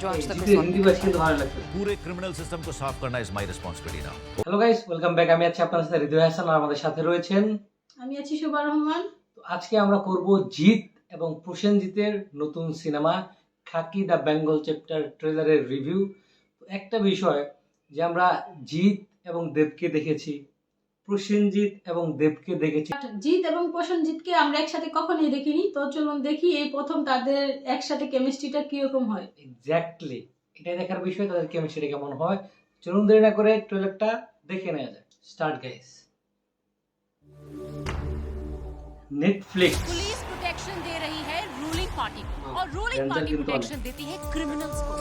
जो आज तक मैं হিন্দি ভাষী কিন্তু ভালো লাগছে। पूरे क्रिमिनल सिस्टम को साफ करना is my responsibility now. Hello guys, welcome back. আমি আছি আপনাদের সাথে হৃদয় হাসান, আর আমাদের সাথে রয়েছেন। আমি আছি শোভা রহমান। তো আজকে আমরা করব জিৎ এবং প্রসেনজিতের নতুন cinema Khaki the Bengal chapter ট্রেলারের রিভিউ। একটা বিষয় যে আমরা জিৎ এবং দেবকে দেখেছি, প্রসেনজিৎ এবং দেবকে দেখেছি, জিৎ এবং প্রসেনজিৎকে আমরা একসাথে কখনোই দেখিনি। তো চলুন দেখি এই প্রথম তাদের একসাথে কেমিস্ট্রিটা কিরকম হয়। এক্স্যাক্টলি এটাই দেখার বিষয়, তাদের কেমিস্ট্রি কেমন হয়। চলুন দেরি না করে ট্রেলারটা দেখে নেওয়া যায়। Start guys. Netflix police protection दे रही है रूलिंग पार्टी को और रूलिंग जनता पार्टी की तो प्रोटेक्शन देती है क्रिमिनल्स को।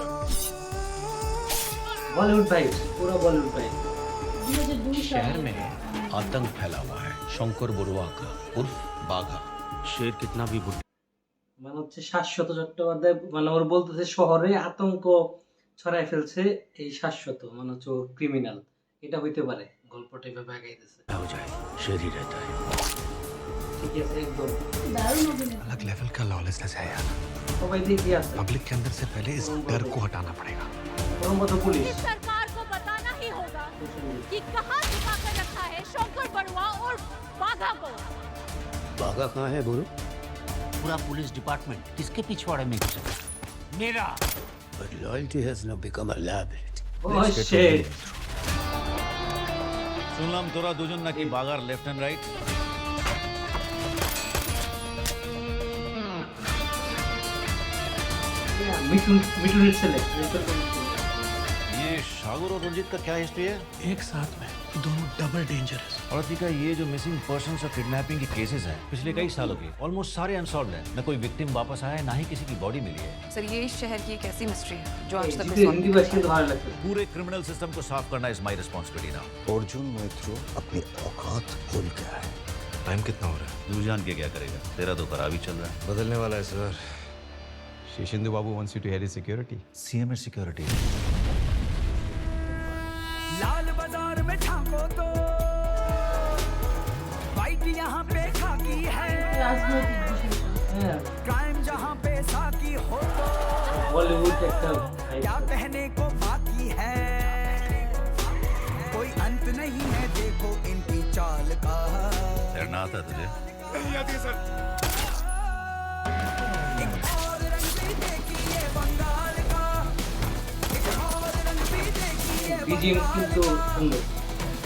बॉलीवुड भाई, पूरा बॉलीवुड भाई। 2002 शहर में आतंक फैला हुआ है शंकर बरुआ का उर्फ बाघा। शेर कितना भी মানে হচ্ছে শাশ্বত চট্টোপাধ্যায়, মানে ওর বলতেছে শহরে আতঙ্ক ছড়ায় ফেলছে এই শাশ্বত, মানে হচ্ছে ও ক্রিমিনাল। এটা হইতে পারে, গল্পটা এভাবে আগাইতেছে। हो जाए शेर ही रहता है। ঠিক আছে, একদম দারুণ অভিনয়। अलग लेवल का लॉलेसनेस है यार। সবাই দেখি আছে। पब्लिक के अंदर से पहले इस डर को हटाना पड़ेगा। পরমপদ পুলিশ इस सरकार को बताना ही होगा कि कहां छुपा कर रखा है शंकर बरुआ और बाघा को। बाघा कहाँ है बोलो? पूरा पुलिस डिपार्टमेंट किसके पिछवाड़े में घुसा? मेरा। But loyalty has now become a liability. ও শিট। শুনলাম তোরা দুজন নাকি বাগার লেফট এন্ড রাইট। মিঠুনের ছেলে। ये सागर और रंजीत का क्या हिस्ट्री है? एक साथ में ये दोनों डबल डेंजरस। और का ये जो मिसिंग पर्सन्स और किडनैपिंग के केसेस हैं पिछले कई सालों के, ऑलमोस्ट सारे अनसॉल्व्ड हैं। न कोई विक्टिम वापस आया है, ना ही किसी की बॉडी मिली है। सर ये इस शहर की एक ऐसी मिस्ट्री है जो आज तक मैं জিতের solve হিন্দি नहीं ভাষী कर কিন্তু ভালো লাগছে। पूरे क्रिमिनल सिस्टम को साफ करना is my responsibility now. Arjun Maitra अपनी औकात भूल गया है। टाइम कितना हो रहा है? तू जान के क्या करेगा, तेरा तो खराब ही चल रहा है। बदलने वाला है sir. Sheshendu babu wants you to head his security. CMA security. Lal Bazar में झांको तो वाइट यहाँ पे खाकी है। রাজনৈতিক বিষয়টা। হ্যাঁ, क्राइम जहाँ पे साकी हो तो বলিউড একটা क्या कहने को बाकी है। कोई अंत नहीं है देखो इनकी चाल का। तैरना आता तुझे? एक और रंग भी देखिए बंगाल का। एक और रंग भी देखिए বিজিএম কিন্তু সুন্দর।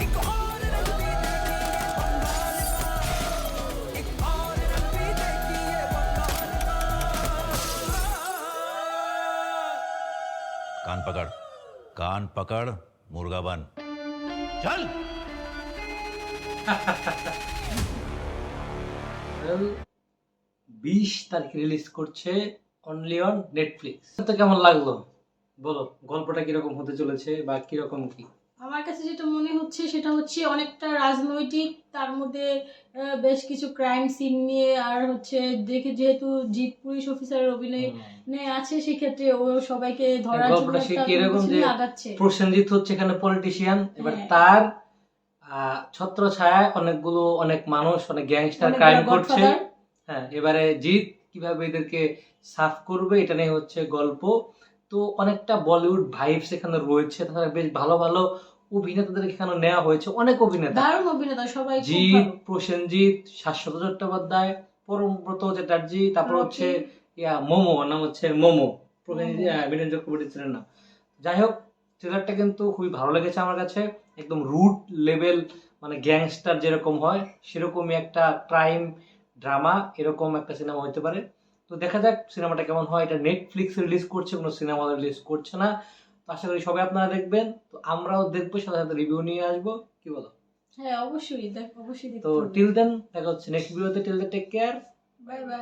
एक और रंग भी देखिए बंगाल का। एक और रंग भी देखिए बंगाल का। कान पकड़ मुर्गा बन। चल। 20 তারিখ রিলিজ করছে অনলি অন নেটফ্লিক্স। তো কেমন লাগলো বলো, গল্পটা কিরকম হতে চলেছে বা কিরকম কি? আমার কাছে যেটা মনে হচ্ছে সেটা হচ্ছে অনেকটা রাজনৈতিক, তার মধ্যে বেশ কিছু ক্রাইম সিন নিয়ে, আর হচ্ছে দেখে যেহেতু জিৎ পুলিশ অফিসারের অভিনয় আছে, সেক্ষেত্রে ও সবাইকে ধরার জন্য গল্পটা সে একটা কিরকম কিছু যে আগাচ্ছে। প্রসেনজিৎ হচ্ছে এখানে পলিটিশিয়ান, এবার হ্যাঁ। তার ছত্র ছায়ায় অনেক মানুষ, অনেক গ্যাংস্টার অনেকগুলো ক্রাইম করছে। godfather। হ্যাঁ, এবারে জিৎ কিভাবে এদেরকে সাফ করবে এটা নিয়ে হচ্ছে গল্প। তো অনেকটা বলিউড ভাইবস এখানে রয়েছে, তাছাড়া বেশ ভালো ভালো অভিনেতাদের এখানে নেওয়া হয়েছে, অনেক অভিনেতা। দারুণ অভিনেতা সবাই, খুব জিৎ, ভালো। প্রসেনজিৎ, শাশ্বত চট্টোপাধ্যায়, পরমব্রত চ্যাটার্জি, তারপর রকি। হচ্ছে মোমো, নাম হচ্ছে মোমো, প্রসেনজিৎ মিঠুন চক্রবর্তী ছিলেন না। যাই হোক, ট্রেলারটা কিন্তু খুবই ভালো লেগেছে আমার কাছে। একদম রুট লেভেল, মানে গ্যাংস্টার যেরকম হয় সেরকমই একটা ক্রাইম ড্রামা, এরকম একটা সিনেমা হতে পারে। তো দেখা যাক সিনেমাটা কেমন হয়। এটা নেটফ্লিক্স রিলিজ করছে, কোনো সিনেমা রিলিজ করছে না। তো আশা করি সবাই আপনারা দেখবেন, তো আমরাও দেখবো, সাথে সাথে রিভিউ নিয়ে আসবো। কি বলো? হ্যাঁ অবশ্যই অবশ্যই তো দেখতে হবে। টিল দেন দেখা হচ্ছে নেক্সট ভিডিওতে। Till then take care, bye by.